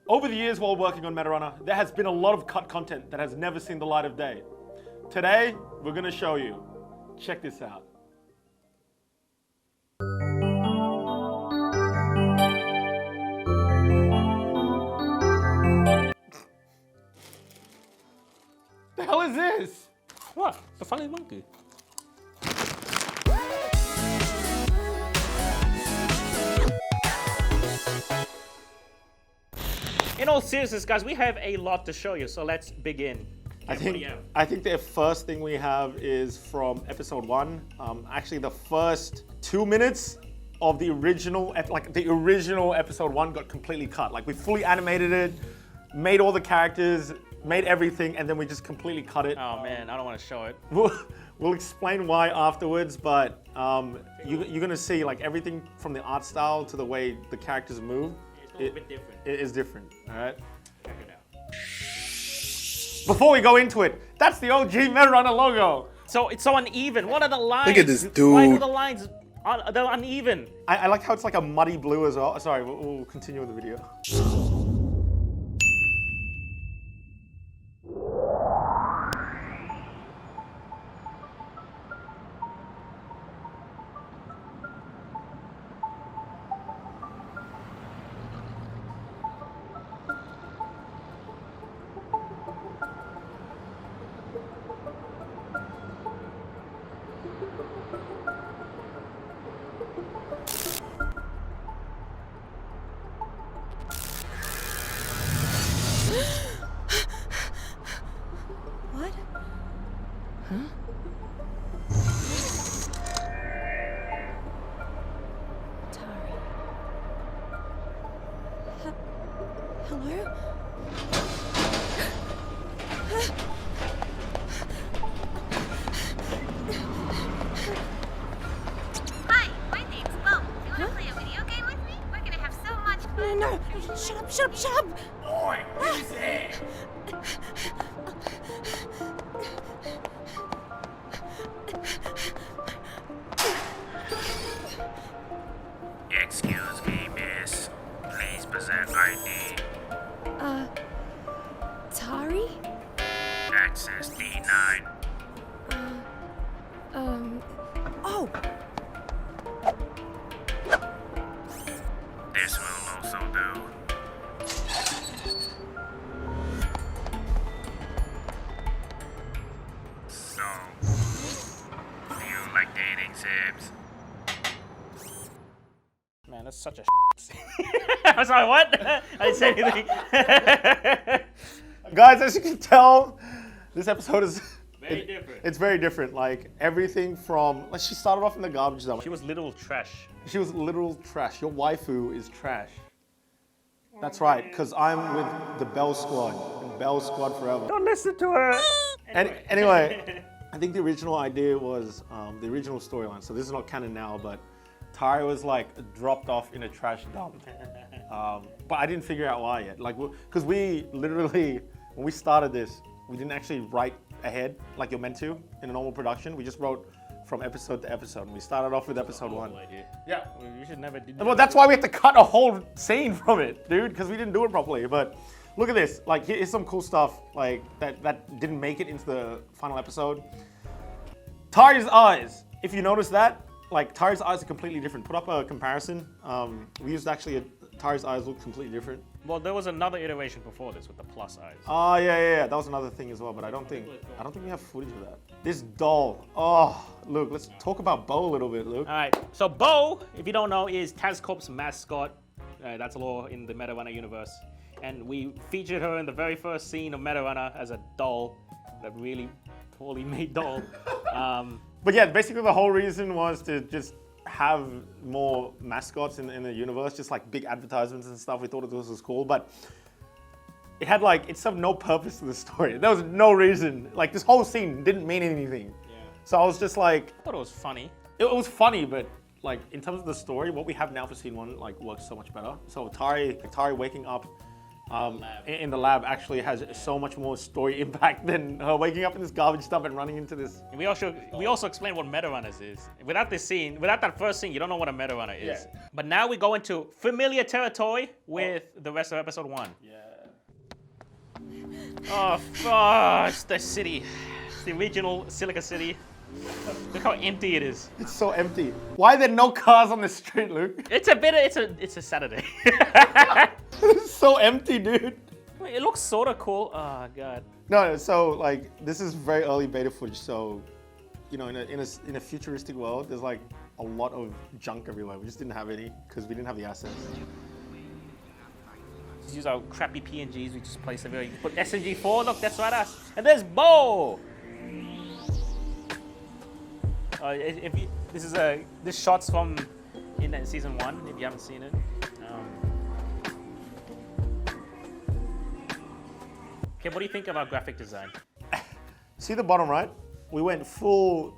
Over the years while working on MetaRunner, there has been a lot of cut content that has never seen the light of day. Today, we're gonna show you. Check this out. The hell is this? What? The funny monkey. In all seriousness, guys, we have a lot to show you, so let's begin. I think the first thing we have is from episode 1. Actually, the first 2 minutes of the original, episode 1 got completely cut. Like we fully animated it, made all the characters, made everything, and then we just completely cut it. Oh man, I don't want to show it. We'll explain why afterwards, but you're gonna see like everything from the art style to the way the characters move. It's a little bit different. It is different, all right? Check it out. Before we go into it, that's the OG MetaRunner logo. So it's so uneven. What are the lines? Look at this dude. Why are the lines they're uneven? I like how it's like a muddy blue as well. Sorry, we'll continue with the video. What? Huh? Tari. Hello? Hi, my name's Bo. You wanna play a video game with me? We're gonna have so much fun. No, shut up, shut up, shut up! Oi, who's there? Excuse me, miss. Please present ID. Tari? Access D9. Oh! This will also do. So, do you like dating sims? Man, that's such a I'm sorry, what? I didn't say anything. Guys, as you can tell, this episode is Very different. It's very different. Like everything from like she started off in the garbage dump. She was literal trash. She was literal trash. Your waifu is trash. That's right, because I'm with the Bell Squad. And Bell Squad forever. Don't listen to her. Anyway, I think the original idea was the original storyline. So this is not canon now, but Tari was like dropped off in a trash dump. But I didn't figure out why yet. Like, because we literally, when we started this, we didn't actually write ahead like you're meant to in a normal production. We just wrote from episode to episode. And we started off with episode 1. Yeah. Well, you should never do that. Well, that's why we have to cut a whole scene from it, dude, because we didn't do it properly. But look at this. Like, here's some cool stuff like that didn't make it into the final episode. Tari's eyes. If you notice that, like Tari's eyes are completely different. Put up a comparison. We used actually Tari's eyes look completely different. Well, there was another iteration before this with the plus eyes. Oh yeah. That was another thing as well. But I don't think we have footage of that. This doll. Oh, Luke. Let's talk about Bo a little bit, Luke. All right. So Bo, if you don't know, is TazCorp's mascot. That's law in the MetaRunner universe. And we featured her in the very first scene of MetaRunner as a doll, that really poorly made doll. But yeah, basically the whole reason was to just have more mascots in the universe, just like big advertisements and stuff. We thought this was cool, but it had like, it served no purpose to the story. There was no reason. Like this whole scene didn't mean anything. Yeah. So I was just like... I thought it was funny. It was funny, but like in terms of the story, what we have now for scene 1 like works so much better. So Tari waking up in the lab actually has so much more story impact than her waking up in this garbage dump and running into this. And we also explain what meta runners is. Without this scene, without that first scene, you don't know what a meta runner is. Yeah. But now we go into familiar territory with the rest of episode 1. Yeah. Oh, it's the city. It's the original Silica City. Look how empty it is. It's so empty. Why are there no cars on the street, Luke? It's a Saturday. It's so empty, dude. Wait, it looks sort of cool. Oh god. No, so like this is very early beta footage. So, you know, in a futuristic world, there's like a lot of junk everywhere. We just didn't have any because we didn't have the assets. Just use our crappy PNGs. We just place them here. You can put SMG4. Look, that's right, us. And there's Bo. This shot's from in season 1. If you haven't seen it. Okay, what do you think of our graphic design? See the bottom right? We went full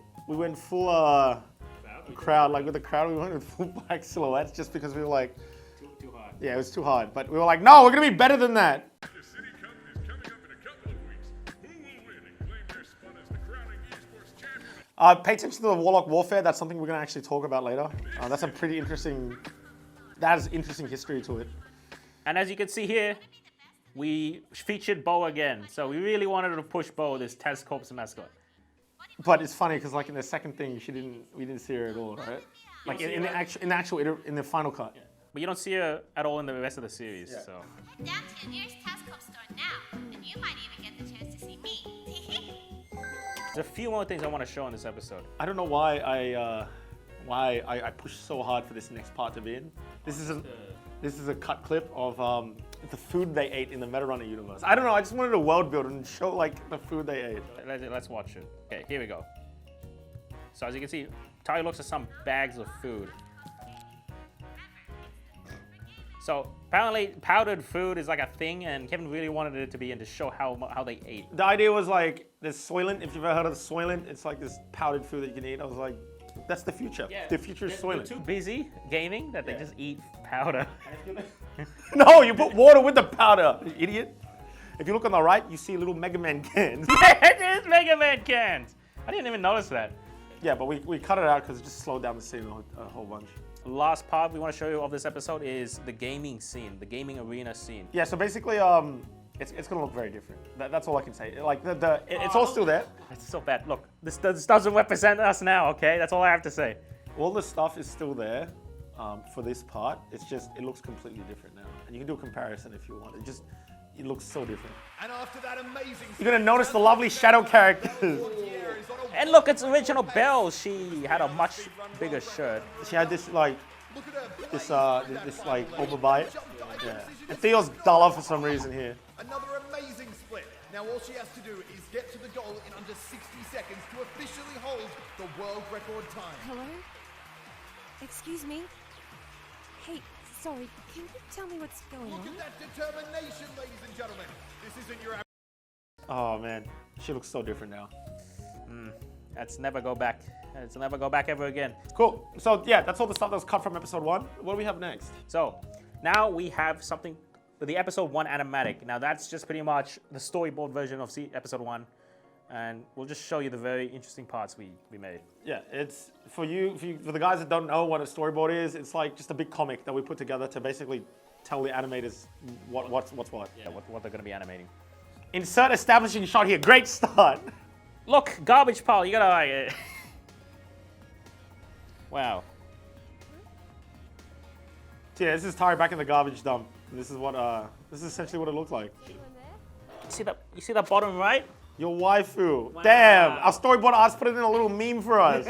crowd. Like with the crowd, we went with full black silhouettes just because we were like, Too hard. yeah, it was too hard. But we were like, no, we're gonna be better than that. The City Cup is coming up in a couple of weeks. Who will win and claim their spot as the crowning esports champion? Pay attention to the Warlock Warfare. That's something we're gonna actually talk about later. That's a pretty interesting. That has interesting history to it. And as you can see here, we featured Bo again. So we really wanted to push Bo, this Taz Corp's mascot. But it's funny because like in the second thing, we didn't see her at all, right? Like in the final cut. Yeah. But you don't see her at all in the rest of the series. Yeah. So Head down to your nearest Tascop store now, and you might even get the chance to see me. there's a few more things I want to show in this episode. I don't know why I pushed so hard for this next part to be in. This is a cut clip of the food they ate in the Meta Runner universe. I don't know. I just wanted to world build and show like the food they ate. Let's watch it. Okay, here we go. So as you can see, Tari looks at some bags of food. So apparently powdered food is like a thing, and Kevin really wanted it to be in to show how they ate. The idea was like this Soylent. If you've ever heard of the Soylent, it's like this powdered food that you can eat. I was like, that's the future. Yeah, The future is they're Soylent. too busy gaming that they Yeah. just eat powder. No, you put water with the powder, you idiot. If you look on the right, you see little Mega Man cans. It is Mega Man cans. I didn't even notice that. Yeah, but we cut it out because it just slowed down the scene a whole bunch. Last part we want to show you of this episode is the gaming scene, the gaming arena scene. Yeah, so basically, it's gonna look very different. That's all I can say. Like it's all still there. It's so bad. Look, this doesn't represent us now, okay? That's all I have to say. All the stuff is still there for this part. It's just it looks completely different now, and you can do a comparison if you want. It looks so different. And after that amazing You're gonna notice the lovely shadow characters. And look, it's original Belle. She had a much bigger shirt. She had this like this overbite. Yeah. And Theo's duller for some reason here. Another amazing split. Now all she has to do is get to the goal in under 60 seconds to officially hold the world record time. Hello? Excuse me? Hey, sorry, can you tell me what's going Look on? at that determination, ladies and gentlemen. This isn't your Oh man, she looks so different now. Let's never go back. Let's never go back ever again. Cool. So yeah, that's all the stuff that was cut from episode 1. What do we have next? So now we have something, the episode 1 animatic. Now that's just pretty much the storyboard version of episode 1. And we'll just show you the very interesting parts we made. Yeah, it's for the guys that don't know what a storyboard is. It's like just a big comic that we put together to basically tell the animators what's what. Yeah, what they're gonna be animating. Insert establishing shot here. Great start. Look, garbage pile, you gotta like it. Wow. So yeah, this is Tari back in the garbage dump. This is essentially what it looked like. You see that bottom right? Your waifu. Wow. Damn, our storyboard artist put it in a little meme for us.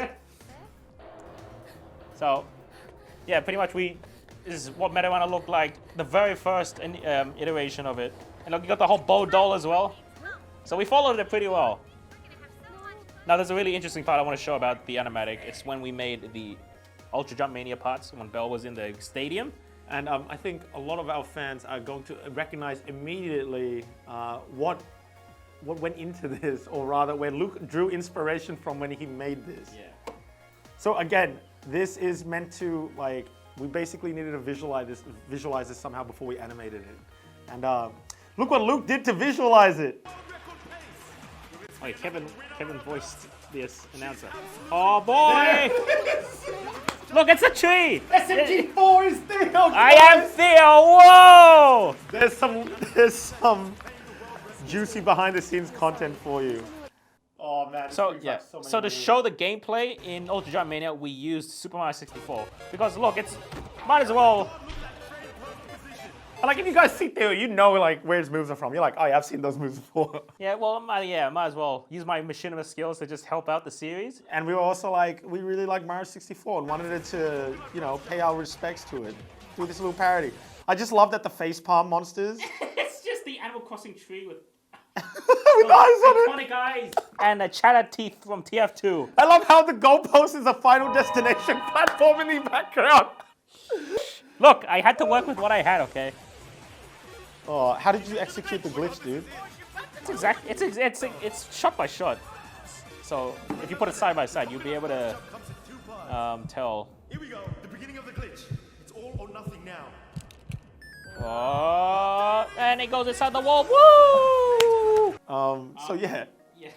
So, yeah, pretty much this is what Meta Runner looked like, the very first iteration of it. And look, you got the whole bow doll as well. So we followed it pretty well. Now there's a really interesting part I want to show about the animatic. It's when we made the Ultra Jump Mania parts, when Belle was in the stadium. And I think a lot of our fans are going to recognize immediately what went into this, or rather where Luke drew inspiration from when he made this. Yeah. So again, this is meant to, like, we basically needed to visualize this somehow before we animated it. And look what Luke did to visualize it. Oh, yeah, Kevin voiced this announcer. Oh boy! Look, it's a tree. SMG4 is Theo. I am Theo. Whoa! There's some juicy behind the scenes content for you. Oh man. So yeah. So to show the gameplay in Ultra Giant Mania, we used Super Mario 64 because look, it's might as well. Like if you guys see Theo, you know like where his moves are from. You're like, oh yeah, I've seen those moves before. Yeah, well, might as well use my machinima skills to just help out the series. And we were also like, we really like Mario 64 and wanted it to, you know, pay our respects to it. Do this little parody. I just love that the facepalm monsters. It's just the Animal Crossing tree with with eyes on it. iconic eyes and a chatter teeth from TF2. I love how the goalpost is a Final Destination platform in the background. Look, I had to work with what I had, okay? Oh, how did you execute the glitch, dude? It's shot by shot. So if you put it side by side, you'll be able to tell. Here we go, the beginning of the glitch. It's all or nothing now. Oh, and it goes inside the wall. Woo! So yeah,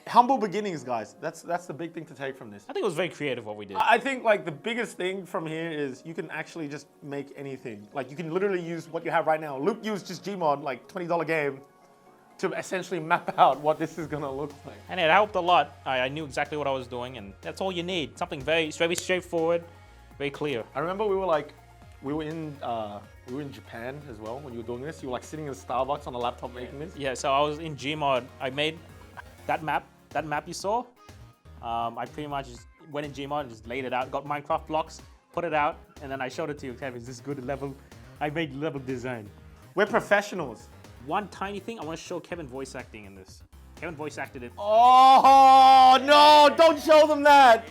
humble beginnings, guys. That's the big thing to take from this. I think it was very creative what we did. I think like the biggest thing from here is you can actually just make anything. Like you can literally use what you have right now. Luke used just Gmod, like $20 game, to essentially map out what this is gonna look like. And it helped a lot. I knew exactly what I was doing, and that's all you need. Something very straightforward, very clear. I remember we were in Japan as well when you were doing this. You were like sitting in a Starbucks on a laptop making this. Yeah, so I was in Gmod. I made that map you saw. I pretty much just went in Gmod and just laid it out, got Minecraft blocks, put it out, and then I showed it to you. Kevin, is this good level? I made level design. We're professionals. One tiny thing, I want to show Kevin voice acting in this. Kevin voice acted it. Oh no! Don't show them that.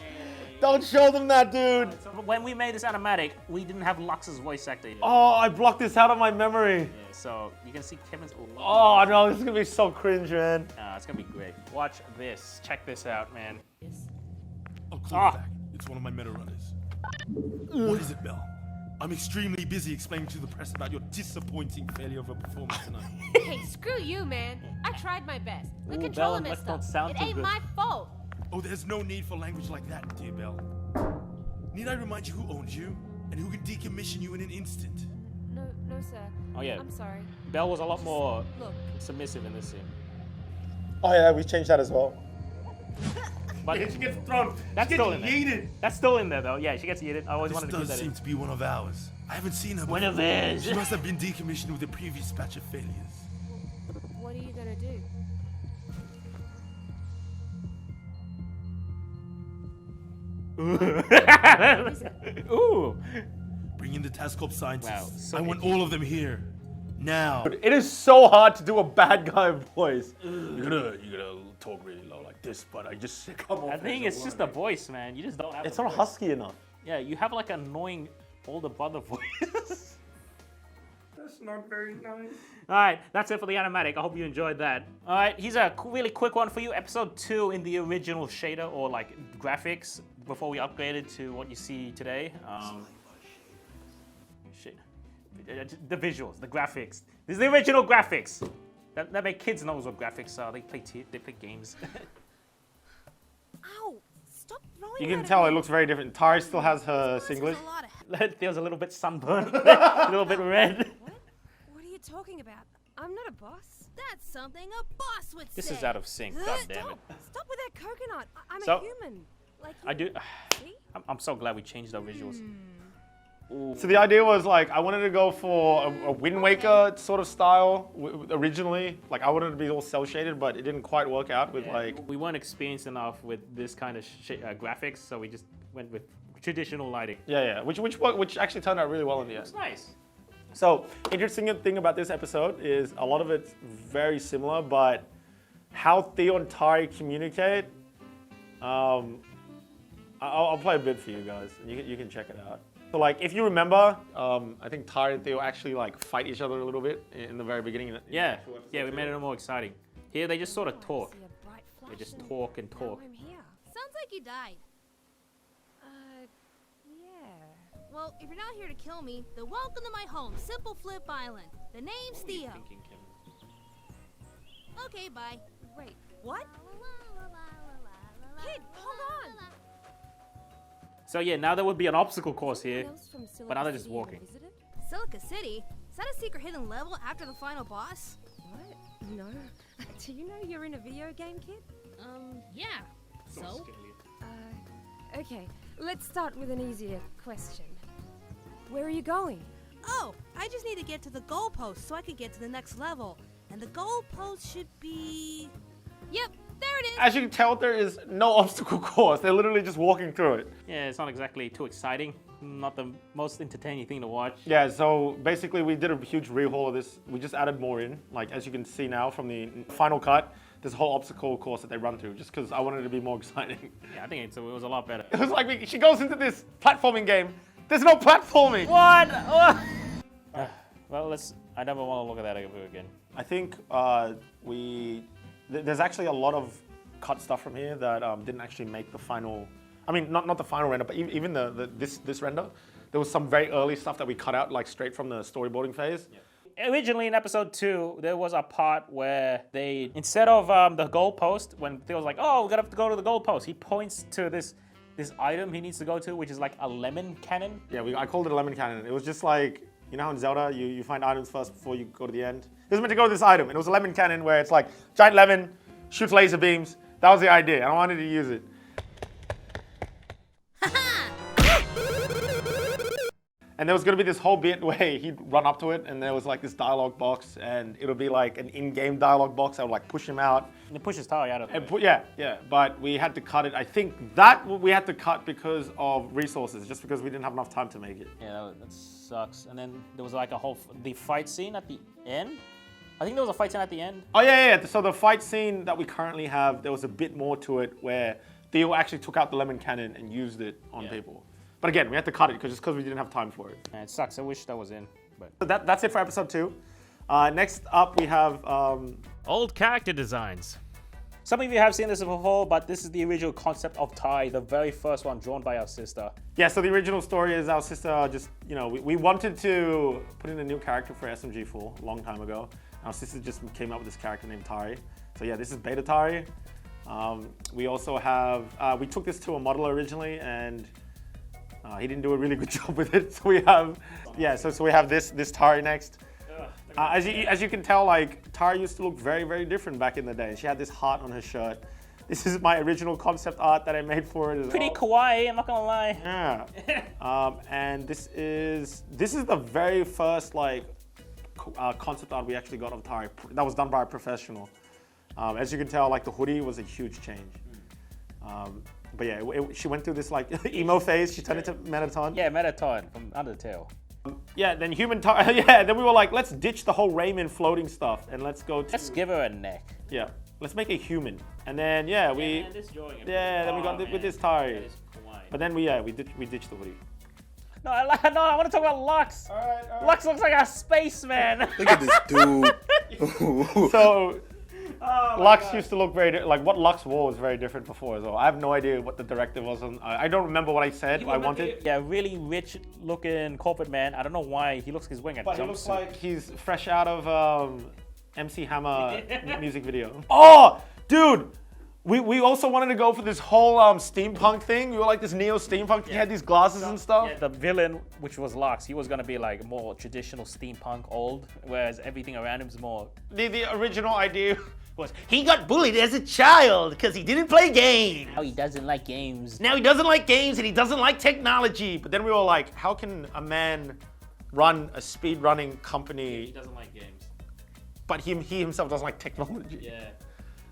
Don't show them that, dude. So when we made this animatic, we didn't have Lux's voice actor yet. Oh, I blocked this out of my memory. Yeah, so you can see Kevin's. Oh no, this is gonna be so cringe, man. It's gonna be great. Watch this. Check this out, man. I'll call you back. It's one of my meta runners. What is it, Belle? I'm extremely busy explaining to the press about your disappointing failure of a performance tonight. Hey, screw you, man. I tried my best. The Ooh, controller Bella, messed don't up. sound It too ain't good. my fault. Oh, there's no need for language like that, dear Belle. Need I remind you who owns you and who can decommission you in an instant? No, sir. Oh yeah. I'm sorry. Belle was a lot more Look. submissive in this scene. Oh yeah, we changed that as well. But She gets thrown. that's she still gets in there. yeeted. That's still in there though. Yeah, she gets yeeted. I always This wanted to keep does that seem in. to be one of ours. I haven't seen her One of before. theirs. She must have been decommissioned with the previous batch of failures. What are you gonna do? Ooh. Bring in the task corp scientists. Wow, so I want all of them here. Now. It is so hard to do a bad guy voice. You're gonna talk really low like this, but I just come off. I think it's just a voice, man. You just don't have. It's the not voice. husky enough. Yeah, you have like an annoying older brother voice. That's not very nice. All right, that's it for the animatic. I hope you enjoyed that. All right, here's a really quick one for you. Episode 2 in the original shader or like graphics before we upgraded to what you see today. The visuals, the graphics. This is the original graphics. That make kids know what graphics are. They play games. Ow! Stop throwing You that can at tell me. it looks very different. Tari still has her singlet. There's a lot of- There's a little bit sunburned, a little bit red. What are you talking about? I'm not a boss. That's something a boss would This say. is out of sync. God damn it. Stop with that coconut. I'm So- a human. Like you. I do. See? I'm so glad we changed our visuals. So the idea was like I wanted to go for a Wind Waker sort of style originally. Like I wanted to be all cel shaded, but it didn't quite work out with like. We weren't experienced enough with this kind of graphics, so we just went with traditional lighting. Yeah, which actually turned out really well in the end. It's nice. So interesting thing about this episode is a lot of it's very similar, but how Theo and Tari communicate. I'll play a bit for you guys. You can check it out. So like if you remember, I think Tari and Theo actually like fight each other a little bit in the very beginning. Yeah, we made it more exciting. Here they just sort of talk. See a bright flash They just and talk and now talk. I'm here. Sounds like you died. Yeah. Well, if you're not here to kill me, then welcome to my home, Simple Flip Island. The name's Theo. Thinking, Kevin. Okay, bye. Wait, what? Kid, hold on! So yeah, now there would be an obstacle course here, Anyone else from but now they're Silica just City ever walking. visited? Silica City? Is that a secret hidden level after the final boss? What? No. Do you know you're in a video game, kid? Yeah. So? Okay, let's start with an easier question. Where are you going? Oh, I just need to get to the goalpost so I can get to the next level. And the goalpost should be... Yep, there it is! As you can tell, there is no obstacle course. They're literally just walking through it. Yeah, it's not exactly too exciting. Not the most entertaining thing to watch. Yeah, so basically we did a huge rehaul of this. We just added more in. Like, as you can see now from the final cut, there's a whole obstacle course that they run through just because I wanted it to be more exciting. Yeah, I think it was a lot better. It was like she goes into this platforming game. There's no platforming. What? Well, I never want to look at that ever again. I think there's actually a lot of cut stuff from here that didn't actually make the final. I mean, not the final render, but even this render. There was some very early stuff that we cut out, like straight from the storyboarding phase. Yeah. Originally in episode 2, there was a part where they, instead of the goalpost, when Theo's like, oh, we're gonna have to go to the goalpost, he points to this item he needs to go to, which is like a lemon cannon. Yeah, I called it a lemon cannon. It was just like, you know how in Zelda, you find items first before you go to the end? It was meant to go to this item, and it was a lemon cannon where it's like, giant lemon, shoots laser beams. That was the idea, and I wanted to use it. And there was going to be this whole bit where he'd run up to it, and there was like this dialogue box, and it'll be like an in-game dialogue box. I would like push him out. And it pushes Tari out of it. Yeah, but we had to cut it. I think that we had to cut because of resources, just because we didn't have enough time to make it. Yeah, that sucks. And then there was like the fight scene at the end. I think there was a fight scene at the end. Oh yeah. So the fight scene that we currently have, there was a bit more to it where Theo actually took out the lemon cannon and used it on people. But again, we had to cut it because we didn't have time for it. And it sucks. I wish that was in. But So that's it for episode 2. Next up, we have old character designs. Some of you have seen this before, but this is the original concept of Tai, the very first one drawn by our sister. Yeah, so the original story is our sister just, we wanted to put in a new character for SMG4 a long time ago. Our sister just came up with this character named Tari. So yeah, this is Beta Tari. We also have, we took this to a model originally, and he didn't do a really good job with it. So we have, so we have this Tari next. As you can tell, like, Tari used to look very, very different back in the day. She had this heart on her shirt. This is my original concept art that I made for it as Pretty well. kawaii, I'm not gonna lie. Yeah. And this is the very first like concept art we actually got of Tari. That was done by a professional. As you can tell, like the hoodie was a huge change. But yeah, she went through this like emo phase. She turned into Mettaton. Yeah, Mettaton from Undertale. Yeah, then human Tari. Yeah, then we were like, let's ditch the whole Rayman floating stuff and let's go to. Let's give her a neck. Yeah, let's make a human. And then this drawing. then we got with this Tari. That is kawaii. But then we ditched the hoodie. No, I want to talk about Lux. All right. Lux looks like a spaceman. Look at this dude. So Lux used to look like what Lux wore was very different before as well. I have no idea what the directive was on. I don't remember what I said I wanted. Yeah, really rich looking corporate man. I don't know why he looks like he's wearing a But jumpsuit. he looks like he's fresh out of MC Hammer music video. Oh, dude! We also wanted to go for this whole steampunk thing. We were like this neo steampunk. He had these glasses and stuff. Yeah, the villain, which was Lux, he was gonna be like more traditional steampunk old, whereas everything around him is more. The original idea was he got bullied as a child because he didn't play games. How he doesn't like games. Now he doesn't like games and he doesn't like technology. But then we were like, how can a man run a speed running company? He doesn't like games. But he himself doesn't like technology. Yeah.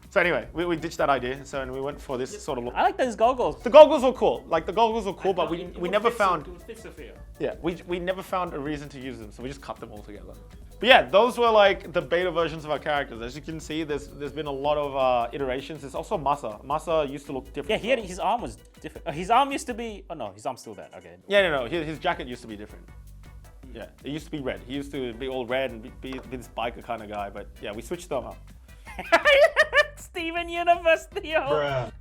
So anyway, we ditched that idea. So and we went for this sort of look. I like those goggles. The goggles were cool. Like the goggles were cool, but we never found. It would fit Sophia. Yeah, we never found a reason to use them, so we just cut them all together. But yeah, those were like the beta versions of our characters. As you can see, there's been a lot of iterations. There's also Masa. Masa used to look different. Yeah, his arm was different. His arm used to be. Oh no, his arm's still there. Okay. Yeah, no. His jacket used to be different. Yeah, it used to be red. He used to be all red and be this biker kind of guy. But yeah, we switched them up. Steven Universe Theo.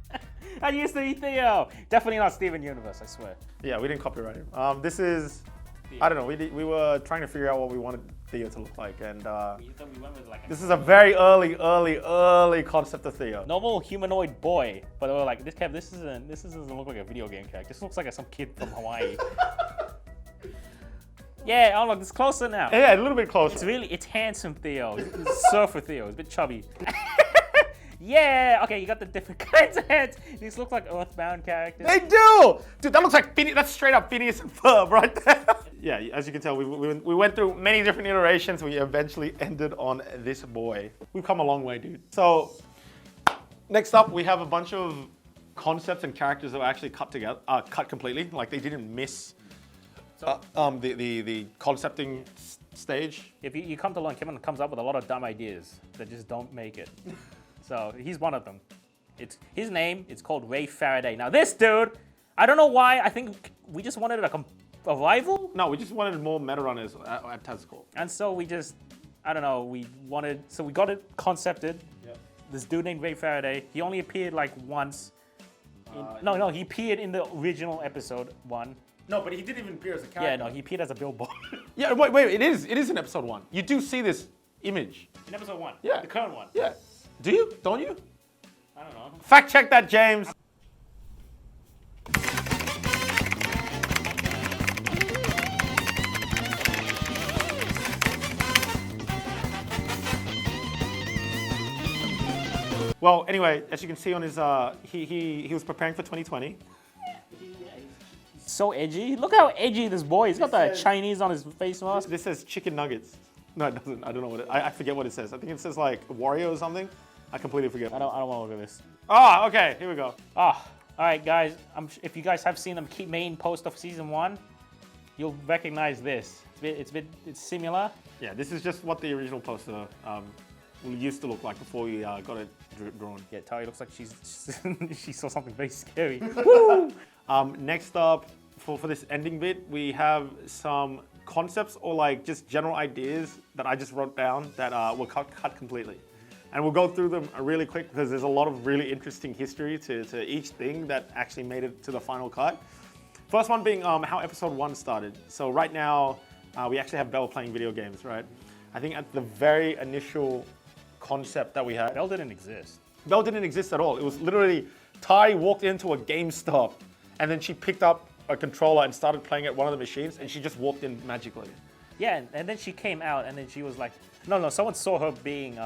That used to be Theo. Definitely not Steven Universe, I swear. Yeah, we didn't copyright him. This is, I don't know. We were trying to figure out what we wanted Theo to look like, and We thought we went with like this is a very early concept of Theo. normal humanoid boy, but they were like, this doesn't look like a video game character. This looks like some kid from Hawaii. Yeah, oh look, it's closer now. Yeah, a little bit closer. It's handsome Theo. It's surfer Theo. It's a bit chubby. Yeah, okay, you got the different kinds of heads. These look like Earthbound characters. They do! Dude, that looks like That's straight up Phineas and Ferb right there. Yeah, as you can tell, we went through many different iterations. We eventually ended on this boy. We've come a long way, dude. So, next up, we have a bunch of concepts and characters that were actually cut completely. Like, they didn't miss the concepting stage. If you come to learn, Kevin comes up with a lot of dumb ideas that just don't make it. So he's one of them. His name is called Ray Faraday. Now this dude, I don't know why. I think we just wanted a rival. No, we just wanted more meta runners at Tazcorp. And so we just, I don't know. We got it concepted. Yep. This dude named Ray Faraday. He only appeared like once. No, he appeared in the original episode 1. No, but he didn't even appear as a character. Yeah, no, he appeared as a billboard. Yeah, wait, it is in episode 1. You do see this image. In episode 1. Yeah. The current one. Yeah. Do you? Don't you? I don't know. Fact check that, James. Well, anyway, as you can see on his, he was preparing for 2020. So edgy. Look how edgy this boy is. He's got the Chinese on his face mask. This says chicken nuggets. No, it doesn't. I don't know what I forget what it says. I think it says like Wario or something. I completely forget. I don't want to look at this. Ah, okay. Here we go. All right, guys. If you guys have seen the main post of season 1, you'll recognize this. It's similar. Yeah, this is just what the original poster used to look like before we got it drawn. Yeah, Tari looks like she saw something very scary. Next up, for this ending bit, we have some concepts or like just general ideas that I just wrote down that were cut completely. And we'll go through them really quick because there's a lot of really interesting history to each thing that actually made it to the final cut. First one being how episode 1 started. So right now, we actually have Belle playing video games, right? I think at the very initial concept that we had, Belle didn't exist. Belle didn't exist at all. It was literally Ty walked into a GameStop and then she picked up a controller and started playing at one of the machines and she just walked in magically. Yeah, and then she came out and then she was like, no, someone saw her being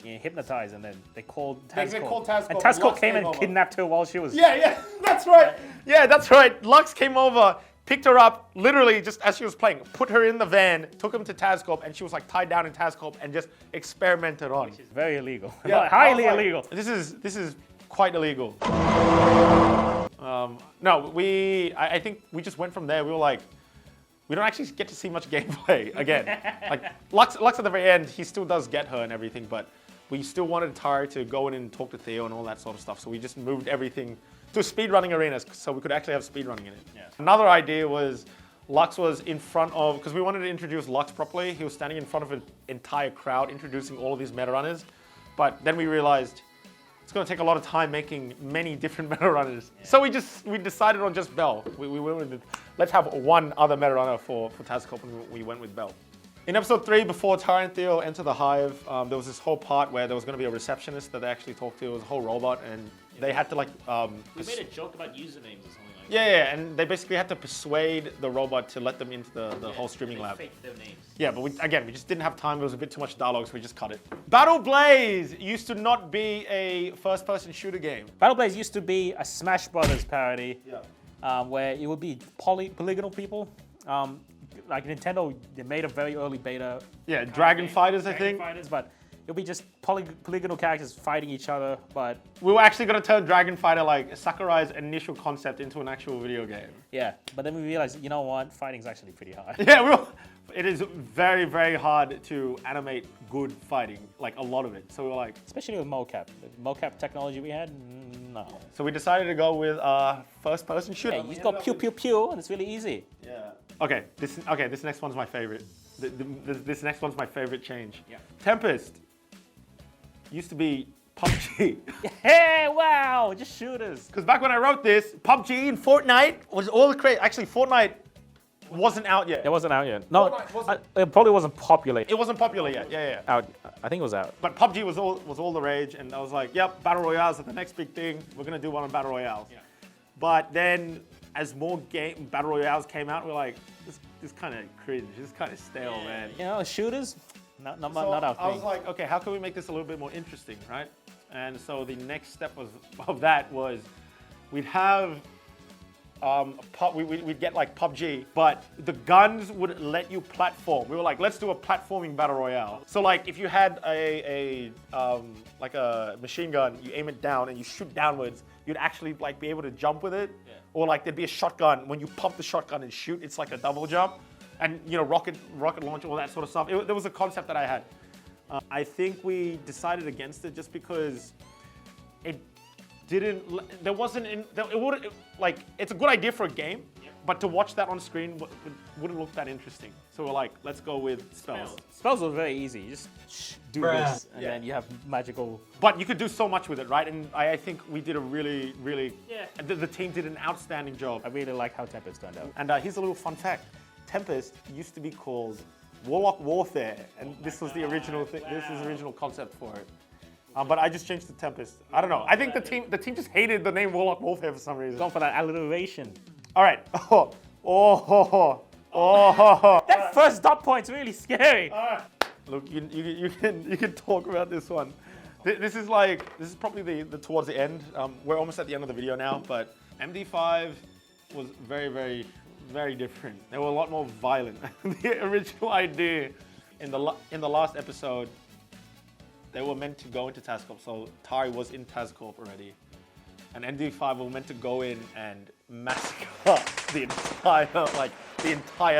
hypnotized and then they called Tazcorp. They called Tazcorp. And Tazcorp Lux came and over. kidnapped her while she was... Yeah, that's right. Yeah, that's right. Lux came over, picked her up, literally just as she was playing, put her in the van, took him to Tazcorp, and she was like tied down in Tazcorp and just experimented on. Which is very illegal. Yeah, Highly illegal. This is quite illegal. No, I think we just went from there. We were like, we don't actually get to see much gameplay again. Like Lux at the very end, he still does get her and everything, but we still wanted Tari to go in and talk to Theo and all that sort of stuff. So we just moved everything to speedrunning arenas so we could actually have speedrunning in it. Yeah. Another idea was Lux was in front of, because we wanted to introduce Lux properly, he was standing in front of an entire crowd introducing all of these meta runners. But then we realized it's going to take a lot of time making many different meta runners. Yeah. So we decided on just Belle. We went with, let's have one other meta runner for Tazcorp, and we went with Belle. In episode 3, before Tara and Theo enter the hive, there was this whole part where there was going to be a receptionist that they actually talked to. It was a whole robot, and they had to like... we made a joke about usernames or something like that. Yeah, and they basically had to persuade the robot to let them into the whole streaming lab. Faked their names. Yeah, but we just didn't have time. It was a bit too much dialogue, so we just cut it. Battle Blaze used to not be a first-person shooter game. Battle Blaze used to be a Smash Brothers parody, where it would be polygonal people. Like Nintendo, they made a very early beta. Yeah, Dragon Fighters, I Dragon think. Fighters, but it'll be just polygonal characters fighting each other. But we were actually going to turn Dragon Fighter, like Sakurai's initial concept, into an actual video game. yeah, but then we realized, you know what? Fighting's actually pretty hard. Yeah, it is very, very hard to animate good fighting, like a lot of it. So we were like... Especially with mocap. The mocap technology we had, no. So we decided to go with first-person shooter. Yeah, you just go pew, pew, pew, and it's really easy. Yeah. Okay, this next one's my favorite. This next one's my favorite change. Yeah. Tempest used to be PUBG. Hey, wow, just shooters. Because back when I wrote this, PUBG and Fortnite was all the craze. Actually, Fortnite wasn't out yet. It wasn't out yet. No, Fortnite wasn't- it probably wasn't popular. It wasn't popular yet. Yeah. Out. I think it was out. But PUBG was all the rage, and I was like, yep, battle royales are the next big thing. We're gonna do one on battle royales. Yeah. But then, as more battle royales came out, we're like, this kind of cringe. This kind of stale, man. You know, shooters, not So our thing. I was like, okay, how can we make this a little bit more interesting, right? And so the next step of that was we'd have we'd get like PUBG, but the guns would let you platform. We were like, let's do a platforming battle royale. So like if you had a machine gun, you aim it down and you shoot downwards, you'd actually like be able to jump with it. Yeah. Or like there'd be a shotgun. When you pump the shotgun and shoot, it's like a double jump. And you know, rocket launch, all that sort of stuff. There was a concept that I had. I think we decided against it just because it didn't. There wasn't. It wouldn't like. It's a good idea for a game, but to watch that on screen wouldn't look that interesting. So we're like, let's go with spells. Spells was very easy. You just do this, and then you have magical. But you could do so much with it, right? And I think we did a really. The team did an outstanding job. I really like how Tempest turned out. And here's a little fun fact: Tempest used to be called Warlock Warfare, and this was the original thing. This is the original concept for it. But I just changed to Tempest. I don't know. I think the team just hated the name Warlock Warfare for some reason. Going for that alliteration. All right. That first dot point's really scary. Look, you can talk about this one. This is probably the towards the end. We're almost at the end of the video now, but MD5 was very, very, very different. They were a lot more violent. The original idea in the last episode, they were meant to go into TASCorp. So Tari was in TASCorp already, and MD5 were meant to go in and massacre the entire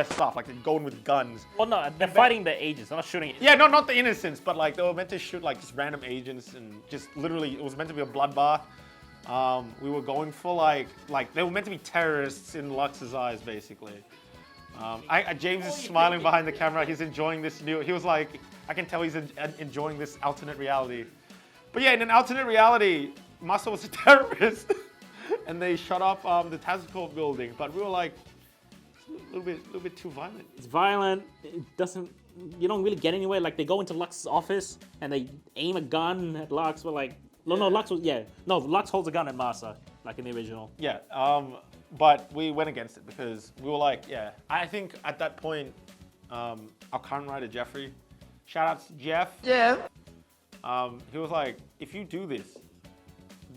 stuff. Like they're going with guns. Well, no, they're fighting the agents. They're not shooting it. Yeah, no, not the innocents, but like they were meant to shoot like just random agents and just literally it was meant to be a bloodbath. We were going for like they were meant to be terrorists in Lux's eyes, basically. James is smiling behind the camera. He's enjoying this new. He was like, I can tell he's enjoying this alternate reality. But yeah, in an alternate reality, Masa was a terrorist, and they shut up the TASCorp building. But we were like, a little bit too violent. It's violent. It doesn't. You don't really get anywhere. Like they go into Lux's office and they aim a gun at Lux. We're like, Lux holds a gun at Masa, like in the original. Yeah. But we went against it because we were like, yeah. I think at that point, our current writer Jeffrey, shout out to Jeff. Yeah. He was like, if you do this,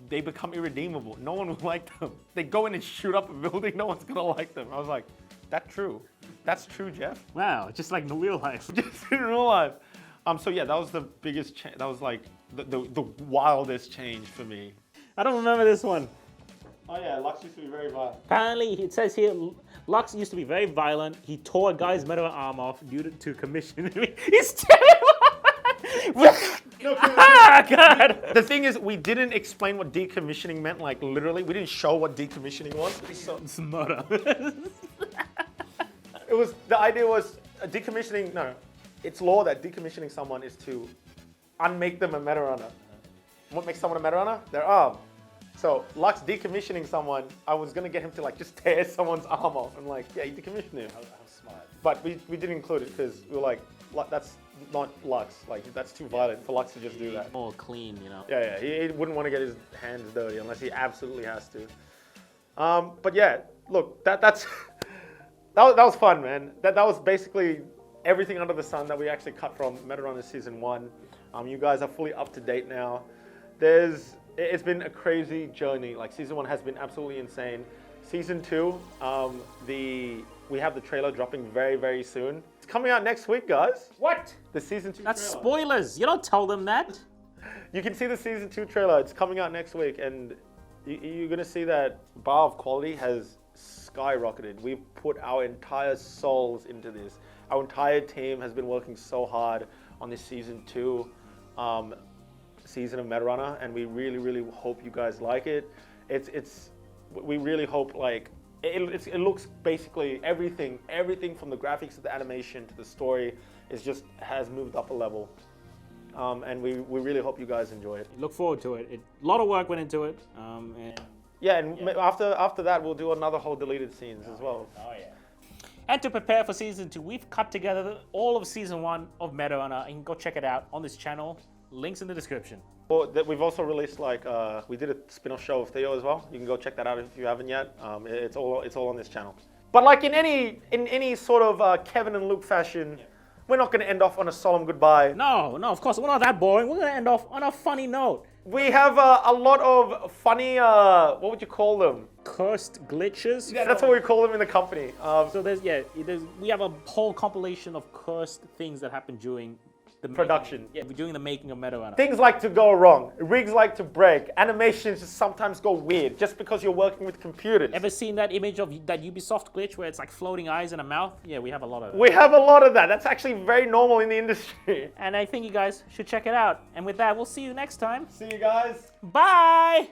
they become irredeemable. No one will like them. They go in and shoot up a building. No one's gonna like them. I was like, that's true. That's true, Jeff. Wow, just like in real life. Just in real life. So yeah, that was the biggest change. That was like the wildest change for me. I don't remember this one. Oh yeah, Lux used to be very violent. Apparently, it says here, Lux used to be very violent. He tore a guy's metal arm off due to commissioning. It's terrible! God! The thing is, we didn't explain what decommissioning meant, like literally. We didn't show what decommissioning was. It's murder. The idea was decommissioning, no. It's law that decommissioning someone is to unmake them a meta runner. What makes someone a meta runner? Their arm. So Lux decommissioning someone, I was gonna get him to like just tear someone's arm off and like, yeah, he decommissioned him. How smart. But we didn't include it because we were like, that's not Lux. Like that's too violent for Lux to just do that. More clean, you know. Yeah. He wouldn't want to get his hands dirty unless he absolutely has to. But yeah, look, that was fun, man. That was basically everything under the sun that we actually cut from Meta Runner Season 1. You guys are fully up to date now. It's been a crazy journey. Like Season 1 has been absolutely insane. Season 2, we have the trailer dropping very, very soon. It's coming out next week, guys. What? The Season 2 That's trailer. spoilers. You don't tell them that. You can see the Season 2 trailer. It's coming out next week, and you're gonna see that bar of quality has skyrocketed. We've put our entire souls into this. Our entire team has been working so hard on this Season 2 season of Meta Runner, and we really, really hope you guys like it. We really hope like it looks basically everything from the graphics to the animation to the story has moved up a level. and we really hope you guys enjoy it. Look forward to it. A lot of work went into it. And Yeah, and after that, we'll do another whole deleted scenes as well. Oh yeah. And to prepare for season 2, we've cut together all of season 1 of Meta Runner. You can go check it out on this channel. Links in the description. We've also released we did a spin-off show of Theo as well. You can go check that out if you haven't yet. It's all on this channel. But like in any sort of Kevin and Luke fashion, we're not going to end off on a solemn goodbye. No, of course, we're not that boring. We're going to end off on a funny note. We have a lot of funny, what would you call them? Cursed glitches. Yeah, that's what we call them in the company. So we have a whole compilation of cursed things that happen during the production. We're doing the making of Meta Runner. Things like to go wrong. Rigs like to break. Animations just sometimes go weird just because you're working with computers. Ever seen that image of that Ubisoft glitch where it's like floating eyes and a mouth? Yeah, we have a lot of that. We have a lot of that. That's actually very normal in the industry. And I think you guys should check it out. And with that, we'll see you next time. See you guys. Bye!